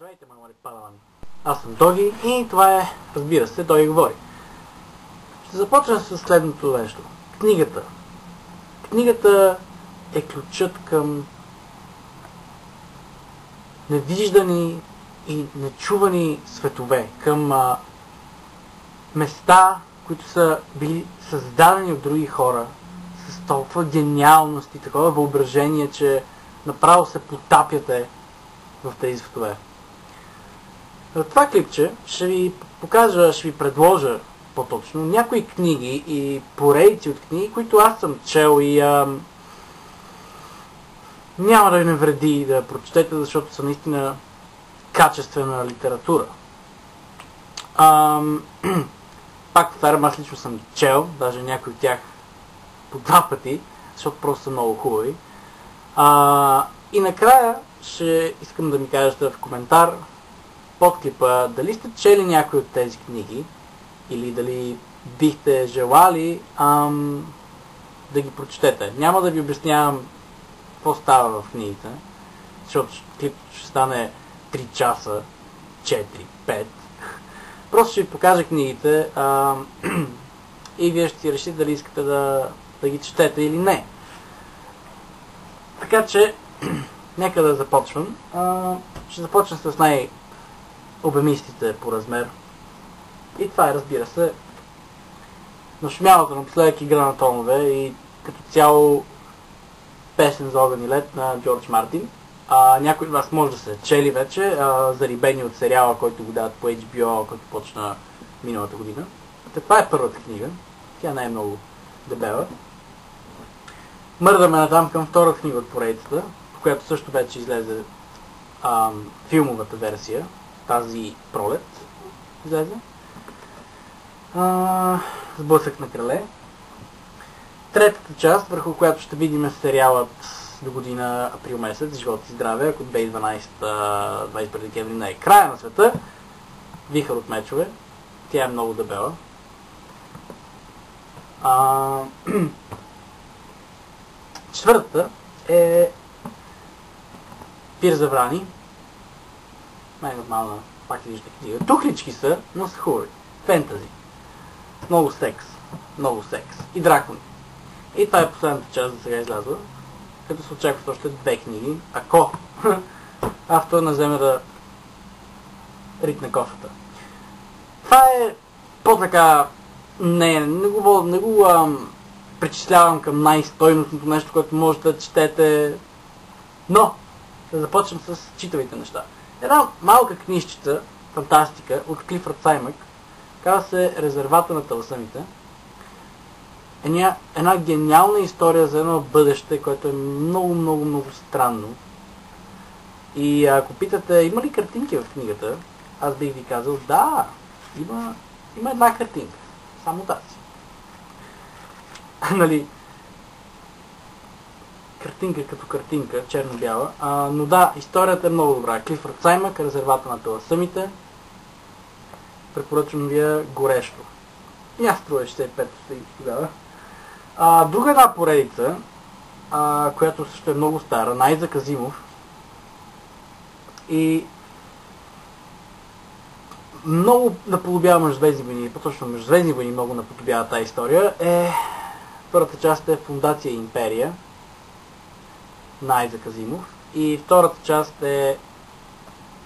Здравейте, мали падавани! Аз съм Доги и това е, разбира се, Доги говори. Ще започна с следното нещо. Книгата. Книгата е ключът към невиждани и нечувани светове, към места, които са били създадени от други хора, с толкова гениалност и такова въображение, че направо се потапяте в тези светове. В това клипче ще ви покажа, ще ви предложа по-точно някои книги и поредици от книги, които аз съм чел и няма да ви не вреди да прочетете, защото са наистина качествена литература. Пак повтарям, аз лично съм чел, даже някои от тях по 2 пъти, защото просто са много хубави. И накрая ще искам да ми кажете в коментар под клипа дали сте чели някои от тези книги или дали бихте желали да ги прочетете. Няма да ви обяснявам какво става в книгите, защото клипът ще стане 3 часа, 4, 5. Просто ще ви покажа книгите и вие ще си решите дали искате да ги четете или не. Така че, нека да започвам. Ще започна с най-обемистите по размер. И това е, разбира се, нашумялата напоследък Игра на тонове и като цяло Песен за огън и лед на Джордж Мартин. Някои от вас може да са чели вече, зарибени от сериала, който го дават по HBO, който почна миналата година. Това е първата книга. Тя не е много дебела. Мърдаме натам към втора книга от поредицата, по която също вече излезе филмовата версия. Тази пролет излезе. Сблъсък на крале. Третата част, върху която ще видим сериалът до година април месец, Живот и здраве, ако 2012, 21 декември не е края на света, Вихър от мечове. Тя е много дебела. Четвъртата е Пир за врани. Най-нормална, пак вижда книга. Тухлички са, но са хубави. Фентази. Много секс. Много секс. И дракони. И това е последната част за сега излязла. Като се очакват още 2 книги. Ако автор не вземе да ритне кофата. Това е по-така... Не го причислявам към най-стойностното нещо, което можете да четете. Но, да започнем с читавите неща. Една малка книжчица, фантастика, от Клифърд Саймък, казва се Резервата на таласъмите. Една гениална история за едно бъдеще, което е много, много, много странно. И ако питате, има ли картинки в книгата, аз бих ви казал, да, има една картинка. Само тази. Нали, картинка като картинка, черно-бяла. Но да, историята е много добра. Клифърд Саймък, Резервата на таласъмите. Препоръчвам ви я горещо. И аз струва 65 тогава. Друга една поредица, която също е много стара, на Айзак Азимов. И много наподобява Междузвездни войни, по-точно Междузвездни войни много наподобява тази история. Първата част е Фундация Империя на Айзак Азимов. И втората част е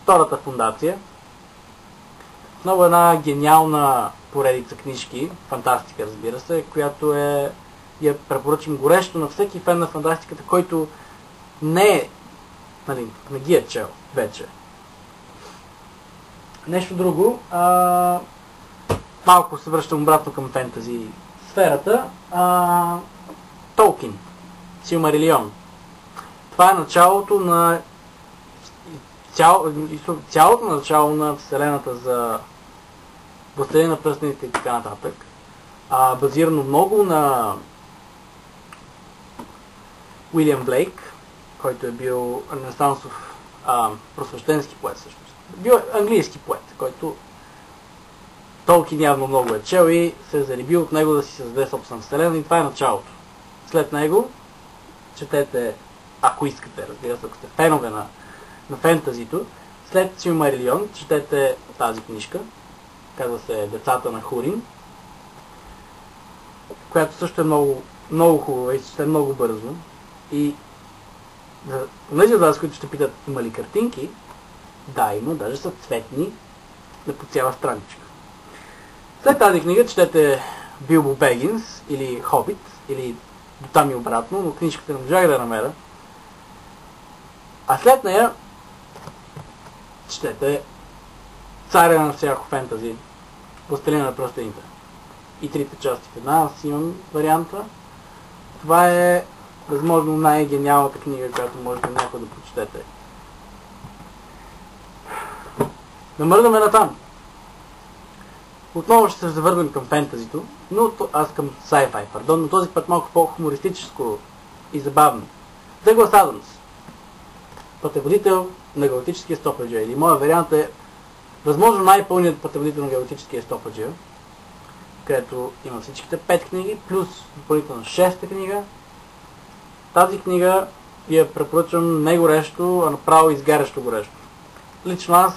Втората фундация. Много една гениална поредица книжки, фантастика, разбира се, която я препоръчвам горещо на всеки фен на фантастиката, който не ги е чел вече. Нещо друго, малко се връщам обратно към фентази сферата. Толкин, Силмарилион. Това е началото на цялото начало на вселената за Властелин на пръстените и така нататък. Базирано много на Уилям Блейк, който е бил ренесансов просвещенски поет всъщност. Бил английски поет, който Толкин явно много е чел и се е зарибил от него да си създаде собствена вселена и това е началото. След него четете, ако искате, разбира се, ако сте фенове на фентазито, След Силмарилион четете тази книжка, казва се Децата на Хурин, която също е много, много хубава и се чете много бързо. И за тези от вас, които ще питат, има ли картинки, да, има, даже са цветни на по цяла страничка. След тази книга четете Билбо Бегинс или Хобит, или до там и обратно, но книжката не можах да намеря. А след нея четете Царя на всяко фентази, Властелина на пръстените. И трите части в една, аз имам варианта. Това е възможно най-гениалната книга, която може да някой да прочетете. Да мърдаме натам. Отново ще се завърнем към фентазито, аз към sci-fi, но този път малко по-хумористическо и забавно. Дъглас Адамс, пътеводител на галактическия стопаджия. Или моят вариант е възможно най-пълният пътеводител на галактическия стопаджия, където има всичките 5 книги, плюс допълнително 6-та книга. Тази книга я препоръчвам не горещо, а направо изгарящо горещо. Лично аз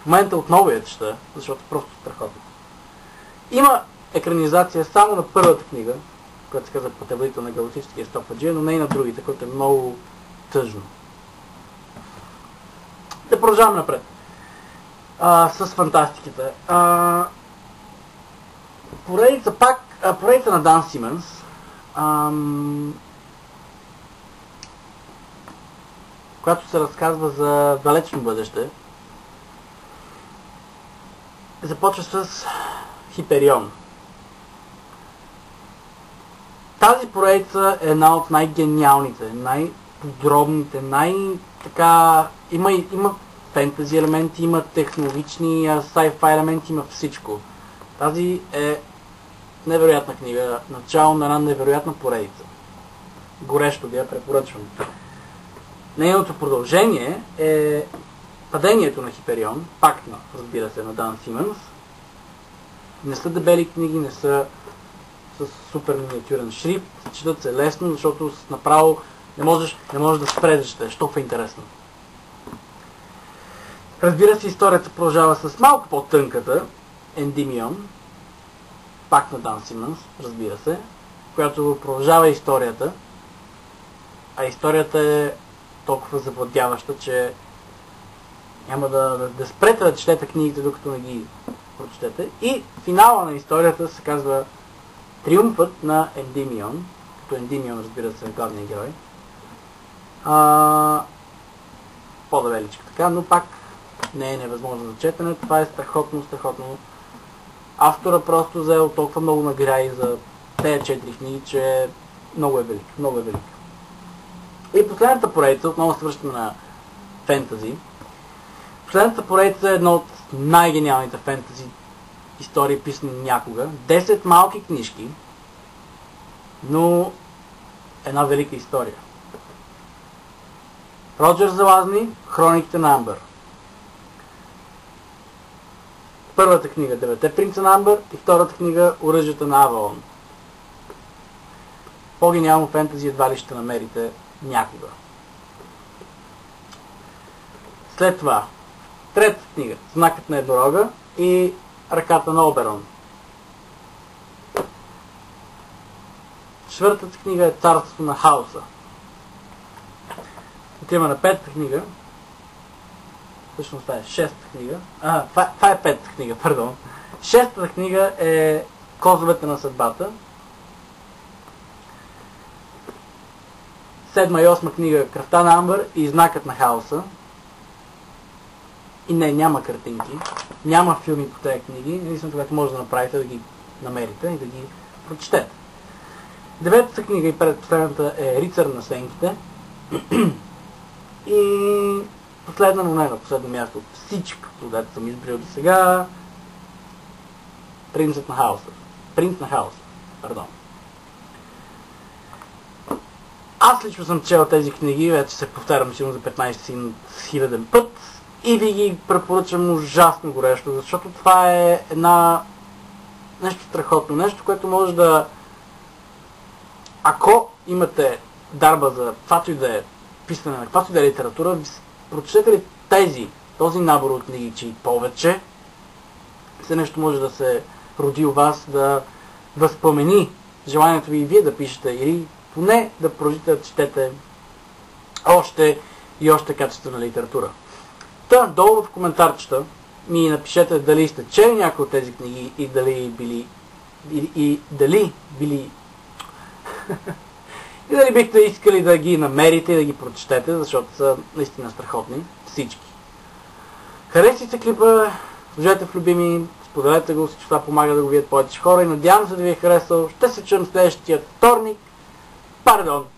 в момента отново я чета, защото просто страхотно. Има екранизация само на първата книга, която се казва Пътеводител на галактическия стопаджия, но не и на другите, което е много тъжно. Да продължаваме напред. С фантастиката. Поредица на Дан Симънс. Която се разказва за далечно бъдеще. Започва с Хиперион. Тази поредица е една от най-гениалните, най-подробните, има фентази елементи, има технологични, sci-fi елементи, има всичко. Тази е невероятна книга, начало на една невероятна поредица. Горещо ви я препоръчвам. Нейното продължение е Падението на Хиперион, пак разбира се, на Дан Симънс. Не са дебели книги, не са с супер миниатюрен шрифт, четат се лесно, защото направо не можеш да спреш да четеш, толкова е интересно. Разбира се, историята продължава с малко по-тънката Ендимион, пак на Дан Симънс, разбира се, която продължава историята, а историята е толкова завладяваща, че няма да спрете да четете книгите, докато не ги прочетете. И финала на историята се казва Триумфът на Ендимион, като Ендимион, разбира се, е главният герой. По-давеличка така, но пак не е невъзможно за четене. Това е страхотно. Автора просто взел толкова много награди за тези 4 книги, че много е велик. И последната поредица, отново се връщаме на фентази. Последната поредица е едно от най-гениалните фентази истории, писани някога. 10 малки книжки, но една велика история. Роджер Залазни, Хрониките на Амбър. Първата книга Девете принца на Амбър и втората книга Оръжията на Авалон. По-гениално фентази едва ли ще намерите някога. След това третата книга Знакът на еднорога и Ръката на Оберон. Четвъртата книга е Царството на хаоса. Отиваме на петата книга. Всъщност това е шестата книга. Това е петата книга, пардон. Шестата книга е Козовете на съдбата. Седма и осма книга Кръвта на Амбър и Знакът на хаоса. И не, няма картинки, няма филми по тези книги, единствено когато може да направите, да ги намерите и да ги прочетете. Деветата книга и предпоследната е Рицар на сенките. И последна, но не на последно място от всичко, което съм избрил до сега, Принц на хаоса, пардон. Аз лично съм чел тези книги, вече се повтарям силно за 15 000 път и ви ги препоръчам ужасно горещо, защото това е нещо страхотно, нещо, което може да... Ако имате дарба за каквато и да е писане на каквато и да е литература, прочетете ли тези този набор от книги, че и повече, все нещо може да се роди у вас, да възпламени желанието ви и вие да пишете, или поне да продължите да четете още и още качествена литература. Та, долу в коментарчета ми напишете дали сте чели някои от тези книги и дали бихте искали да ги намерите и да ги прочетете, защото са наистина страхотни всички. Харесайте клипа, сложете в любими, споделете го, всичко това помага да го видят повече хора и надявам се да ви е харесал. Ще се чуем следващия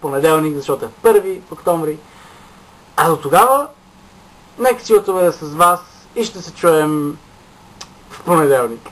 понеделник, защото е 1 октомври. А до тогава, нека силата бъде с вас и ще се чуем в понеделник.